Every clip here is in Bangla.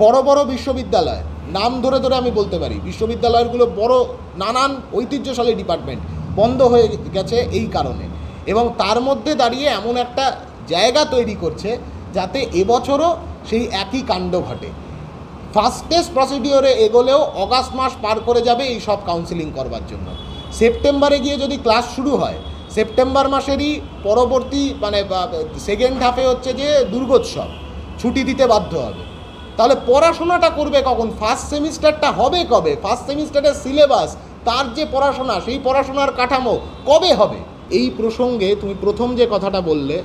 বড় বড় বিশ্ববিদ্যালয়, নাম ধরে ধরে আমি বলতে পারি, বিশ্ববিদ্যালয়গুলো বড় নানান ঐতিহ্যশালী ডিপার্টমেন্ট বন্ধ হয়ে গেছে এই কারণে। এবং তার মধ্যে দাঁড়িয়ে এমন একটা জায়গা তৈরি করছে যাতে এবছরও সেই একই কাণ্ড ঘটে। ফাস্টেস্ট প্রসিডিওরে এগোলেও অগাস্ট মাস পার করে যাবে এই সব কাউন্সিলিং করবার জন্য। সেপ্টেম্বরে গিয়ে যদি ক্লাস শুরু হয়, সেপ্টেম্বর মাসেরই পরবর্তী মানে সেকেন্ড হাফে হচ্ছে যে দুর্গোৎসব, ছুটি দিতে বাধ্য হবে। তাহলে পড়াশোনাটা করবে কখন? ফার্স্ট সেমিস্টারটা হবে কবে? ফার্স্ট সেমিস্টারের সিলেবাস, তার যে পড়াশোনা, সেই পড়াশোনার কাঠামো কবে হবে? এই প্রসঙ্গে তুমি প্রথম যে কথাটা বললে,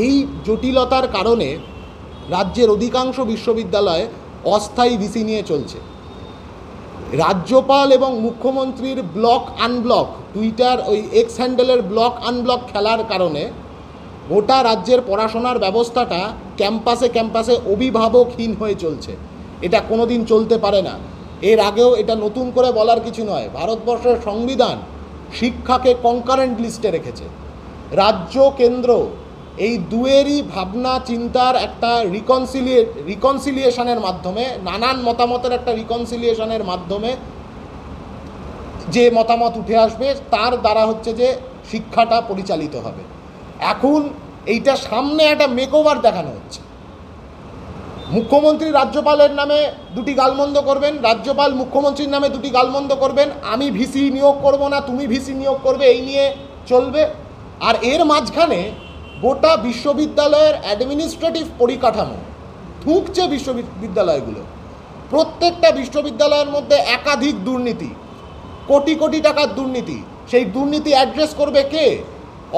এই জটিলতার কারণে রাজ্যের অধিকাংশ বিশ্ববিদ্যালয়ে অস্থায়ী ভিসি নিয়ে চলছে। রাজ্যপাল এবং মুখ্যমন্ত্রীর ব্লক আনব্লক, টুইটার ওই এক্স হ্যান্ডেলের ব্লক আনব্লক খেলার কারণে গোটা রাজ্যের পড়াশোনার ব্যবস্থাটা ক্যাম্পাসে ক্যাম্পাসে অভিভাবকহীন হয়ে চলছে। এটা কোনো দিন চলতে পারে না। এর আগেও এটা নতুন করে বলার কিছু নয়, ভারতবর্ষের সংবিধান শিক্ষাকে কনকারেন্ট লিস্টে রেখেছে। রাজ্য কেন্দ্র এই দুয়েরই ভাবনা চিন্তার একটা রিকনসিলিয়েশনের মাধ্যমে, নানান মতামতের একটা রিকনসিলিয়েশনের মাধ্যমে যে মতামত উঠে আসবে তার দ্বারা হচ্ছে যে শিক্ষাটা পরিচালিত হবে। এখন এইটা সামনে একটা মেকওভার দেখানো হচ্ছে। মুখ্যমন্ত্রী রাজ্যপালের নামে দুটি গালমন্দ করবেন, রাজ্যপাল মুখ্যমন্ত্রীর নামে দুটি গালমন্দ করবেন, আমি ভিসি নিয়োগ করব না, তুমি ভিসি নিয়োগ করবে, এই নিয়ে চলবে। আর এর মাঝখানে গোটা বিশ্ববিদ্যালয়ের অ্যাডমিনিস্ট্রেটিভ পরিকাঠামো ঠুকছে বিশ্ববিদ্যালয়গুলো। প্রত্যেকটা বিশ্ববিদ্যালয়ের মধ্যে একাধিক দুর্নীতি, কোটি কোটি টাকার দুর্নীতি। সেই দুর্নীতি অ্যাড্রেস করবে কে?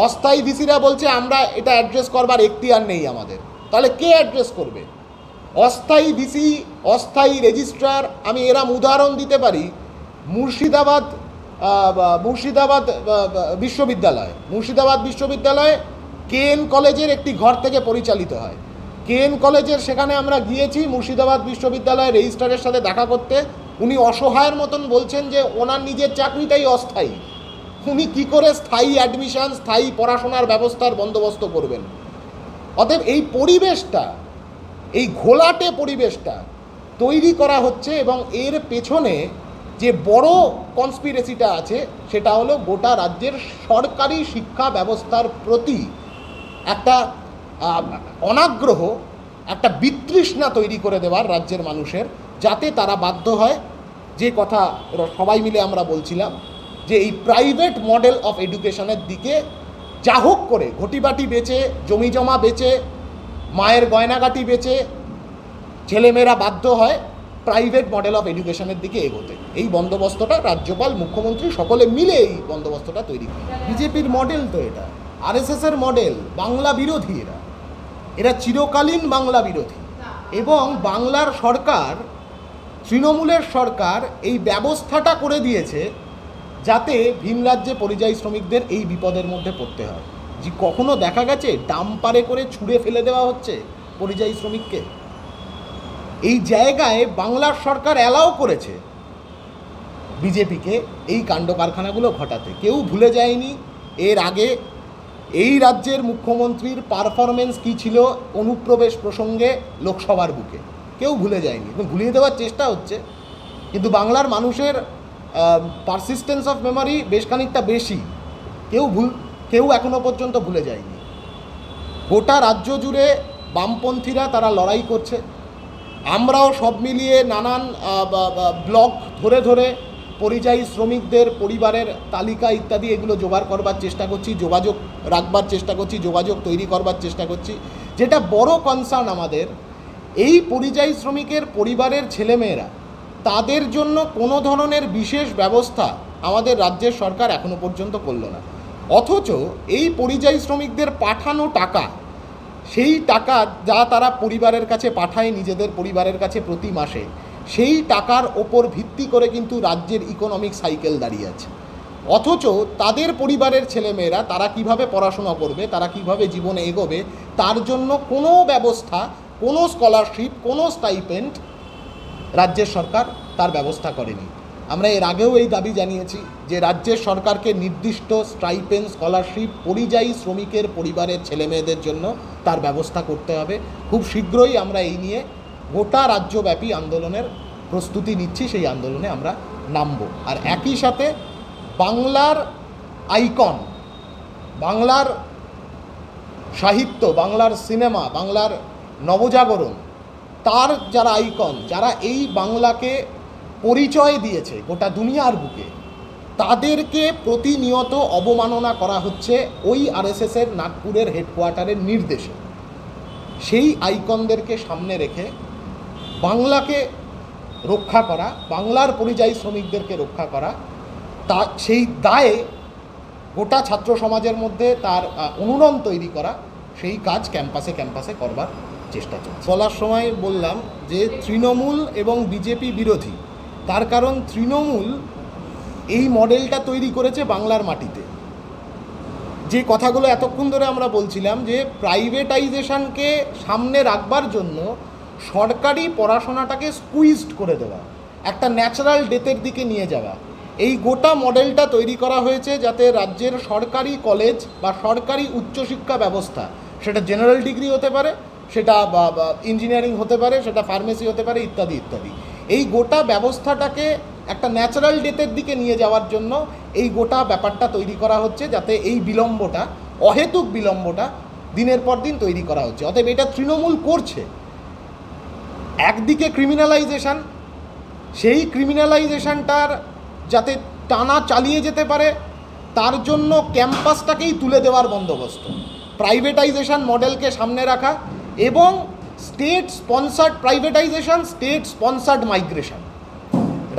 অস্থায়ী ভিসিরা বলছে আমরা এটা অ্যাড্রেস করবার এখতিয়ার নেই আমাদের। তাহলে কে অ্যাড্রেস করবে? অস্থায়ী ভিসি, অস্থায়ী রেজিস্ট্রার। আমি এরম উদাহরণ দিতে পারি, মুর্শিদাবাদ বিশ্ববিদ্যালয় কেএন কলেজের একটি ঘর থেকে পরিচালিত হয়। কেএন কলেজের সেখানে আমরা গিয়েছি মুর্শিদাবাদ বিশ্ববিদ্যালয়ের রেজিস্ট্রারের সাথে দেখা করতে। উনি অসহায়ের মতন বলছেন যে ওনার নিজের চাকরিটাই অস্থায়ী, উনি কী করে স্থায়ী অ্যাডমিশন, স্থায়ী পড়াশোনার ব্যবস্থার বন্দোবস্ত করবেন? অতএব এই পরিবেশটা, এই ঘোলাটে পরিবেশটা তৈরি করা হচ্ছে এবং এর পেছনে যে বড় কনস্পিরেসিটা আছে সেটা হলো গোটা রাজ্যের সরকারি শিক্ষা ব্যবস্থার প্রতি একটা অনাগ্রহ, একটা বিতৃষ্ণা তৈরি করে দেওয়ার রাজ্যের মানুষের, যাতে তারা বাধ্য হয়, যে কথা সবাই মিলে আমরা বলছিলাম, যে এই প্রাইভেট মডেল অফ এডুকেশনের দিকে যা হোক করে ঘটিবাটি বেচে, জমি জমা বেচে, মায়ের গয়নাগাটি বেচে ছেলেমেয়েরা বাধ্য হয় প্রাইভেট মডেল অফ এডুকেশনের দিকে এগোতে। এই বন্দোবস্তটা রাজ্যপাল, মুখ্যমন্ত্রী সকলে মিলে এই বন্দোবস্তটা তৈরি করে। বিজেপির মডেল তো এটা, আরএসএসের মডেল, বাংলা বিরোধী। এরা চিরকালীন বাংলা বিরোধী। এবং বাংলার সরকার, তৃণমূলের সরকার এই ব্যবস্থাটা করে দিয়েছে যাতে ভিন রাজ্যে পরিযায়ী শ্রমিকদের এই বিপদের মধ্যে পড়তে হয়। যে কখনো দেখা গেছে ডাম্পারে করে ছুঁড়ে ফেলে দেওয়া হচ্ছে পরিযায়ী শ্রমিককে? এই জায়গায় বাংলার সরকার অ্যালাউ করেছে বিজেপিকে এই কাণ্ড কারখানাগুলো ঘটাতে। কেউ ভুলে যায়নি এর আগে এই রাজ্যের মুখ্যমন্ত্রীর পারফরমেন্স কী ছিল অনুপ্রবেশ প্রসঙ্গে লোকসভার বুকে। কেউ ভুলে যায়নি, ভুলিয়ে দেওয়ার চেষ্টা হচ্ছে। কিন্তু বাংলার মানুষের পারসিস্টেন্স অফ মেমোরি বেশ খানিকটা বেশি। কেউ এখনও পর্যন্ত ভুলে যায়নি। গোটা রাজ্য জুড়ে বামপন্থীরা তারা লড়াই করছে। আমরাও সব মিলিয়ে নানান ব্লক ধরে ধরে পরিযায়ী শ্রমিকদের পরিবারের তালিকা ইত্যাদি এগুলো জোগাড় করবার চেষ্টা করছি, যোগাযোগ রাখবার চেষ্টা করছি, যোগাযোগ তৈরি করবার চেষ্টা করছি। যেটা বড় কনসার্ন আমাদের, এই পরিযায়ী শ্রমিকের পরিবারের ছেলেমেয়েরা, তাদের জন্য কোনো ধরনের বিশেষ ব্যবস্থা আমাদের রাজ্যের সরকার এখনো পর্যন্ত করল না। অথচ এই পরিযায়ী শ্রমিকদের পাঠানো টাকা, সেই টাকা যা তারা পরিবারের কাছে পাঠায় নিজেদের পরিবারের কাছে প্রতি মাসে, সেই টাকার ওপর ভিত্তি করে কিন্তু রাজ্যের ইকোনমিক সাইকেল দাঁড়িয়ে আছে। অথচ তাদের পরিবারের ছেলেমেয়েরা তারা কিভাবে পড়াশোনা করবে, তারা কিভাবে জীবনে এগোবে, তার জন্য কোনো ব্যবস্থা, কোনো স্কলারশিপ, কোনো স্টাইপেন্ড রাজ্যের সরকার তার ব্যবস্থা করেনি। আমরা এর আগেও এই দাবি জানিয়েছি যে রাজ্যের সরকারকে নির্দিষ্ট স্টাইপেন্ড, স্কলারশিপ পরিযায়ী শ্রমিকের পরিবারের ছেলেমেয়েদের জন্য তার ব্যবস্থা করতে হবে। খুব শীঘ্রই আমরা এই নিয়ে গোটা রাজ্যব্যাপী আন্দোলনের প্রস্তুতি নিচ্ছি, সেই আন্দোলনে আমরা নামব। আর একই সাথে বাংলার আইকন, বাংলার সাহিত্য, বাংলার সিনেমা, বাংলার নবজাগরণ, তার যারা আইকন, যারা এই বাংলাকে পরিচয় দিয়েছে গোটা দুনিয়ার বুকে, তাদেরকে প্রতিনিয়ত অবমাননা করা হচ্ছে ওই আরএসএসের নাগপুরের হেডকোয়ার্টারের নির্দেশে। সেই আইকনদেরকে সামনে রেখে বাংলাকে রক্ষা করা, বাংলার পরিযায়ী শ্রমিকদেরকে রক্ষা করা, তা সেই দায়ে গোটা ছাত্র সমাজের মধ্যে তার অনুরণ তৈরি করা, সেই কাজ ক্যাম্পাসে ক্যাম্পাসে করবার চেষ্টা চলছে। বলার সময় বললাম যে তৃণমূল এবং বিজেপি বিরোধী, তার কারণ তৃণমূল এই মডেলটা তৈরি করেছে বাংলার মাটিতে। যে কথাগুলো এতক্ষণ ধরে আমরা বলছিলাম যে প্রাইভেটাইজেশনকে সামনে রাখবার জন্য সরকারি পড়াশোনাটাকে স্কুইজড করে দেওয়া, একটা ন্যাচারাল ডেথের দিকে নিয়ে যাওয়া, এই গোটা মডেলটা তৈরি করা হয়েছে যাতে রাজ্যের সরকারি কলেজ বা সরকারি উচ্চশিক্ষা ব্যবস্থা, সেটা জেনারেল ডিগ্রি হতে পারে, সেটা ইঞ্জিনিয়ারিং হতে পারে, সেটা ফার্মেসি হতে পারে, ইত্যাদি ইত্যাদি, এই গোটা ব্যবস্থাটাকে একটা ন্যাচারাল ডেথের দিকে নিয়ে যাওয়ার জন্য এই গোটা ব্যাপারটা তৈরি করা হচ্ছে, যাতে এই বিলম্বটা, অহেতুক বিলম্বটা দিনের পর দিন তৈরি করা হচ্ছে। অতএব এটা তৃণমূল করছে। একদিকে ক্রিমিনালাইজেশন, সেই ক্রিমিনালাইজেশনটার যাতে টানা চালিয়ে যেতে পারে তার জন্য ক্যাম্পাসটাকেই তুলে দেওয়ার বন্দোবস্ত, প্রাইভেটাইজেশন মডেলকে সামনে রাখা এবং state sponsored privatisation, state sponsored migration.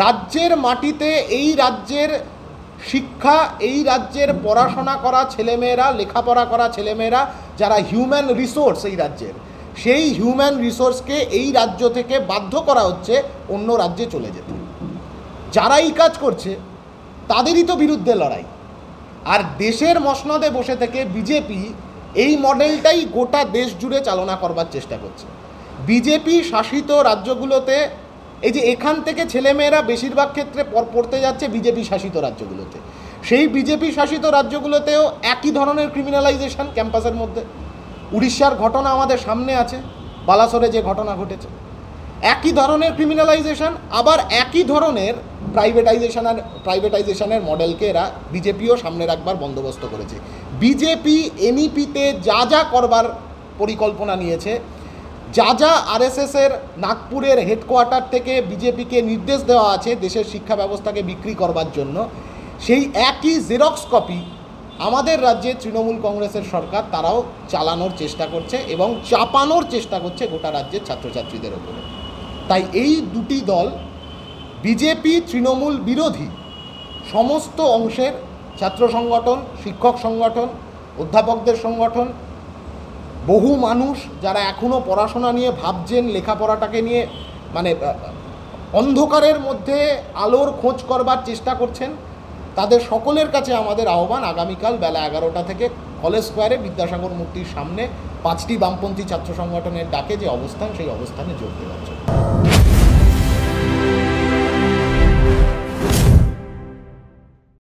রাজ্যের মাটিতে এই রাজ্যের শিক্ষা, এই রাজ্যের পড়াশোনা করা ছেলেমেয়েরা, লেখাপড়া করা ছেলেমেয়েরা যারা হিউম্যান রিসোর্স এই রাজ্যের, সেই হিউম্যান রিসোর্সকে এই রাজ্য থেকে বাধ্য করা হচ্ছে অন্য রাজ্যে চলে যেতে। যারা এই কাজ করছে তাদেরই তো বিরুদ্ধে লড়াই। আর দেশের মসনদে বসে থেকে বিজেপি এই মডেলটাই গোটা দেশ জুড়ে চালনা করবার চেষ্টা করছে। বিজেপি শাসিত রাজ্যগুলোতে, এই যে এখান থেকে ছেলেমেয়েরা বেশিরভাগ ক্ষেত্রে পড়তে যাচ্ছে বিজেপি শাসিত রাজ্যগুলোতে, সেই বিজেপি শাসিত রাজ্যগুলোতেও একই ধরনের ক্রিমিনালাইজেশন ক্যাম্পাসের মধ্যে। উড়িষ্যার ঘটনা আমাদের সামনে আছে, বালাসোরে যে ঘটনা ঘটেছে, একই ধরনের ক্রিমিনালাইজেশন, আবার একই ধরনের প্রাইভেটাইজেশনের মডেলকে এরা বিজেপিও সামনে রাখবার বন্দোবস্ত করেছে। বিজেপি এনইপিতে যা যা করবার পরিকল্পনা নিয়েছে, যা যা আরএসএসের নাগপুরের হেডকোয়ার্টার থেকে বিজেপিকে নির্দেশ দেওয়া আছে দেশের শিক্ষা ব্যবস্থাকে বিক্রি করবার জন্য, সেই একই জেরক্স কপি আমাদের রাজ্যে তৃণমূল কংগ্রেসের সরকার তারাও চালানোর চেষ্টা করছে এবং চাপানোর চেষ্টা করছে গোটা রাজ্যের ছাত্রছাত্রীদের ওপরে। তাই এই দুটি দল, বিজেপি তৃণমূল বিরোধী সমস্ত অংশের ছাত্র সংগঠন, শিক্ষক সংগঠন, অধ্যাপকদের সংগঠন, বহু মানুষ যারা এখনও পড়াশোনা নিয়ে ভাবছেন, লেখাপড়াটাকে নিয়ে মানে অন্ধকারের মধ্যে আলোর খোঁজ করবার চেষ্টা করছেন, তাদের সকলের কাছে আমাদের আহ্বান, আগামীকাল বেলা 11টা থেকে কলেজ স্কোয়ারে বিদ্যাসাগর মূর্তির সামনে 5টি বামপন্থী ছাত্র সংগঠনের ডাকে যে অবস্থান, সেই অবস্থানে যোগ দেওয়ার জন্য।